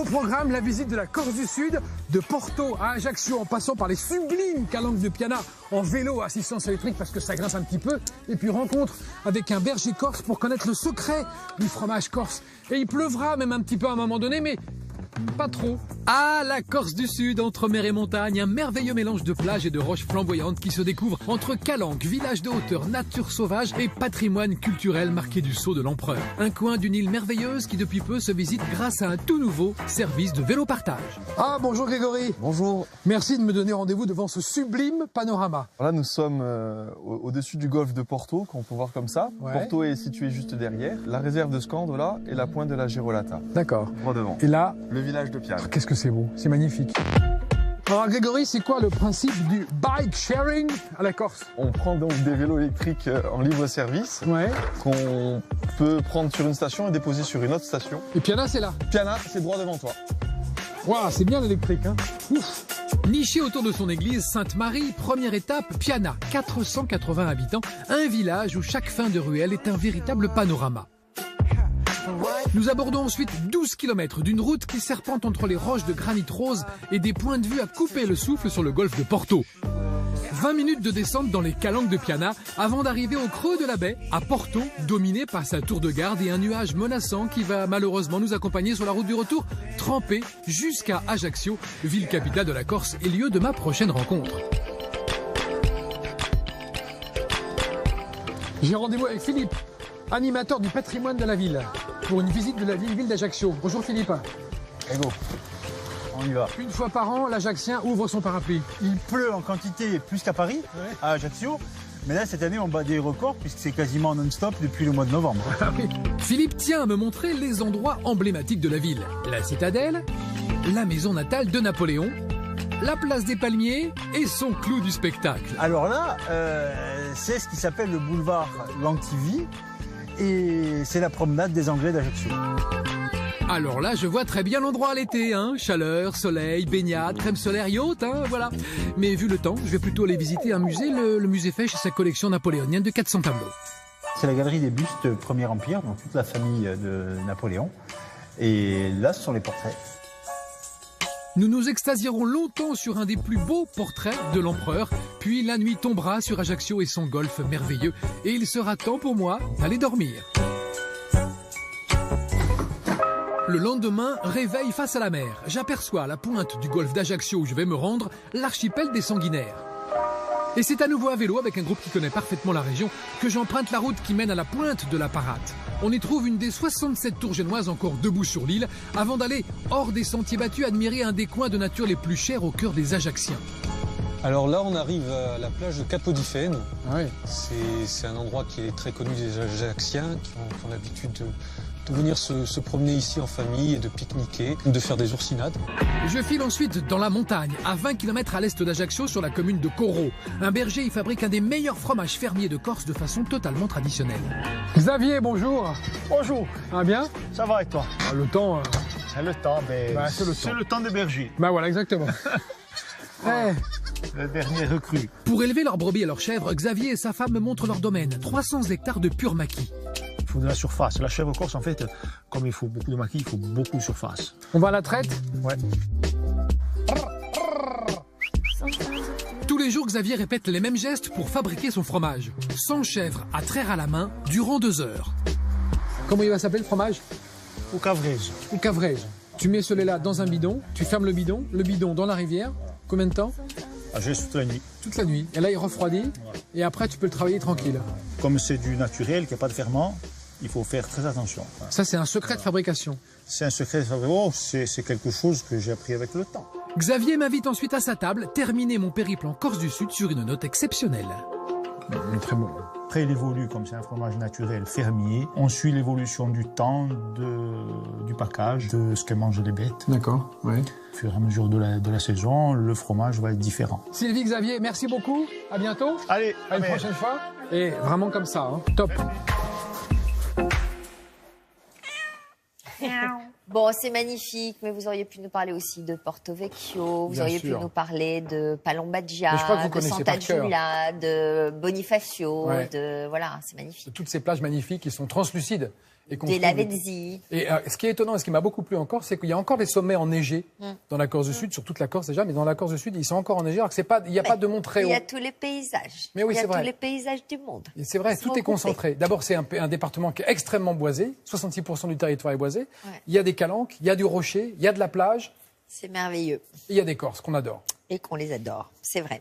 Au programme, la visite de la Corse du Sud, de Porto à Ajaccio, en passant par les sublimes calanques de Piana, en vélo à assistance électrique parce que ça grince un petit peu. Et puis rencontre avec un berger corse pour connaître le secret du fromage corse. Et il pleuvra même un petit peu à un moment donné, mais pas trop. Ah, la Corse du Sud, entre mer et montagne, un merveilleux mélange de plages et de roches flamboyantes qui se découvre entre calanques, village de hauteur, nature sauvage et patrimoine culturel marqué du sceau de l'empereur. Un coin d'une île merveilleuse qui depuis peu se visite grâce à un tout nouveau service de vélo partage. Ah, bonjour Grégory. Bonjour. Merci de me donner rendez-vous devant ce sublime panorama. Voilà, nous sommes au-dessus du golfe de Porto, qu'on peut voir comme ça. Ouais. Porto est situé juste derrière. La réserve de Scandola et la pointe de la Girolata. D'accord. Droit devant. Et là, Le village de Piana. qu'est-ce que c'est beau, c'est magnifique. Alors Grégory, c'est quoi le principe du bike sharing à la Corse? On prend donc des vélos électriques en libre service Ouais. qu'on peut prendre sur une station et déposer sur une autre station. Et Piana, c'est là. Piana, c'est droit devant toi. Waouh, c'est bien l'électrique, hein. Ouf. Niché autour de son église Sainte-Marie, première étape, Piana, 480 habitants, un village où chaque fin de ruelle est un véritable panorama. Nous abordons ensuite 12 km d'une route qui serpente entre les roches de granit rose et des points de vue à couper le souffle sur le golfe de Porto. 20 minutes de descente dans les calanques de Piana avant d'arriver au creux de la baie, à Porto, dominé par sa tour de garde et un nuage menaçant qui va malheureusement nous accompagner sur la route du retour, trempé jusqu'à Ajaccio, ville capitale de la Corse et lieu de ma prochaine rencontre. J'ai rendez-vous avec Philippe, animateur du patrimoine de la ville, pour une visite de la ville d'Ajaccio. Bonjour Philippe. Ego, on y va. Une fois par an, l'Ajaccien ouvre son parapluie. Il pleut en quantité plus qu'à Paris, à Ajaccio. Mais là, cette année, on bat des records puisque c'est quasiment non-stop depuis le mois de novembre. Philippe tient à me montrer les endroits emblématiques de la ville. La citadelle, la maison natale de Napoléon, la place des Palmiers et son clou du spectacle. Alors là, c'est ce qui s'appelle le boulevard Lantivy et c'est la promenade des Anglais d'Ajaccio. Alors là, je vois très bien l'endroit à l'été, hein. Chaleur, soleil, baignade, crème solaire et haute, hein, voilà. Mais vu le temps, je vais plutôt aller visiter un musée, le musée Fesch et sa collection napoléonienne de 400 tableaux. C'est la galerie des bustes Premier Empire, donc toute la famille de Napoléon. Et là, ce sont les portraits. Nous nous extasierons longtemps sur un des plus beaux portraits de l'empereur, puis la nuit tombera sur Ajaccio et son golfe merveilleux, et il sera temps pour moi d'aller dormir. Le lendemain, réveil face à la mer. J'aperçois à la pointe du golfe d'Ajaccio où je vais me rendre l'archipel des Sanguinaires. Et c'est à nouveau à vélo avec un groupe qui connaît parfaitement la région que j'emprunte la route qui mène à la pointe de la Parate. On y trouve une des 67 tours génoises encore debout sur l'île avant d'aller hors des sentiers battus admirer un des coins de nature les plus chers au cœur des Ajacciens. Alors là, on arrive à la plage de Capodifène. Ah oui. C'est un endroit qui est très connu des Ajacciens qui ont l'habitude de venir se promener ici en famille et de pique-niquer, de faire des oursinades. Je file ensuite dans la montagne, à 20 km à l'est d'Ajaccio, sur la commune de Corot. Un berger y fabrique un des meilleurs fromages fermiers de Corse de façon totalement traditionnelle. Xavier, bonjour. Bonjour, Ah bien? ça va et toi? Ah, le temps... C'est le temps, mais Bah, c'est le temps. c'est le temps des bergers, Bah voilà, exactement. Eh, le dernier recrue. Pour élever leurs brebis et leurs chèvres, Xavier et sa femme me montrent leur domaine, 300 hectares de pur maquis. Il faut de la surface. La chèvre corse, en fait, comme il faut beaucoup de maquis, il faut beaucoup de surface. on va à la traite? Ouais. Tous les jours, Xavier répète les mêmes gestes pour fabriquer son fromage. 100 chèvres à traire à la main durant 2 heures. Comment il va s'appeler le fromage? Au cavrège. Ou cavrège. Tu mets celui-là dans un bidon, tu fermes le bidon dans la rivière. Combien de temps? Juste toute la nuit. Toute la nuit. Et là, il refroidit. Et après, tu peux le travailler tranquille. Comme c'est du naturel, qu'il n'y a pas de ferment, il faut faire très attention. Ça, c'est un secret de fabrication. C'est un secret de fabrication, c'est quelque chose que j'ai appris avec le temps. Xavier m'invite ensuite à sa table, terminer mon périple en Corse du Sud sur une note exceptionnelle. Très bon. Après, il évolue comme c'est un fromage naturel fermier. On suit l'évolution du temps, du package, de ce que mangent les bêtes. D'accord, ouais. Au fur et à mesure de la saison, le fromage va être différent. Sylvie, Xavier, merci beaucoup. À bientôt. Allez, À une prochaine fois. Et vraiment comme ça, hein. Top. Bon, c'est magnifique, mais vous auriez pu nous parler aussi de Porto Vecchio, vous Bien auriez sûr. pu nous parler de Palombaggia, Mais je crois que vous de connaissez Santa par cœur. Giulia, de Bonifacio, Ouais. voilà, c'est magnifique. Toutes ces plages magnifiques qui sont translucides. Des Lavezzi. Et ce qui est étonnant et ce qui m'a beaucoup plu encore, c'est qu'il y a encore des sommets enneigés dans la Corse du Sud, sur toute la Corse déjà, mais dans la Corse du Sud, ils sont encore enneigés, alors qu'il n'y a pas de mont très haut. Il y a tous les paysages. Mais oui, il y a c'est vrai. tous les paysages du monde. C'est vrai, tout est concentré. D'abord, c'est un département qui est extrêmement boisé, 66% du territoire est boisé. Ouais. Il y a des calanques, il y a du rocher, il y a de la plage. C'est merveilleux. Et il y a des Corses qu'on adore. Et qu'on les adore, c'est vrai.